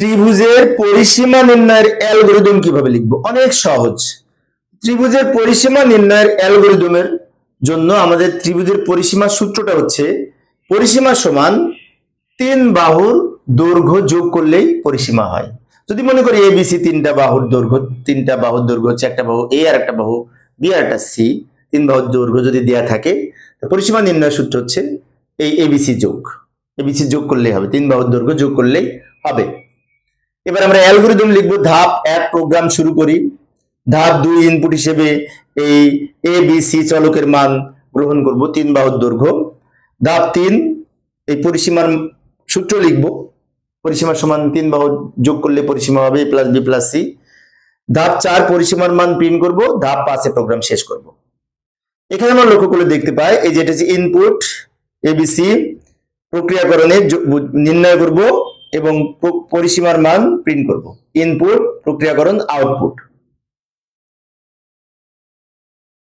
ত্রিভুজের পরিসীমা নির্ণয়ের অ্যালগরিদম কিভাবে লিখব? অনেক সহজ। ত্রিভুজের পরিসীমা নির্ণয়ের অ্যালগরিদমের জন্য আমাদের ত্রিভুজের পরিসীমা সূত্রটা হচ্ছে পরিসীমা সমান তিন বাহুর দৈর্ঘ্য যোগ করলেই পরিসীমা হয়। যদি মনে করি এবিসি তিনটা বাহুর দৈর্ঘ্য হচ্ছে একটা বাহু এ আর একটা বাহু বি আর একটা সি, তিন বাহুর দৈর্ঘ্য যদি দেয়া থাকে পরিসীমা নির্ণয়ের সূত্র হচ্ছে এই এবিসি যোগ করলেই হবে, তিন বাহুর দৈর্ঘ্য যোগ করলেই হবে। এবার আমরা অ্যালগরিদম লিখবো। ধাপ 1 প্রোগ্রাম শুরু করি। ধাপ 2 ইনপুট হিসেবে এই এ বি সি চলকের মান গ্রহণ করব, তিন বাহুর দৈর্ঘ্য। ধাপ 3 এই পরিসীমার সূত্র লিখব, পরিসীমা সমান তিন বাহু যোগ করলে পরিসীমা হবে প্লাস বি প্লাস সি। ধাপ 4 পরিসীমার মান প্রিন্ট করব। ধাপ 5 এ প্রোগ্রাম শেষ করব। এখানে আমরা লক্ষ্য করলে দেখতে পাই এই যেটা হচ্ছে ইনপুট এবিসি, প্রক্রিয়াকরণে নির্ণয় করব এবং পরিসীমার মান প্রিন্ট করব। ইনপুট, প্রক্রিয়াকরণ, আউটপুট।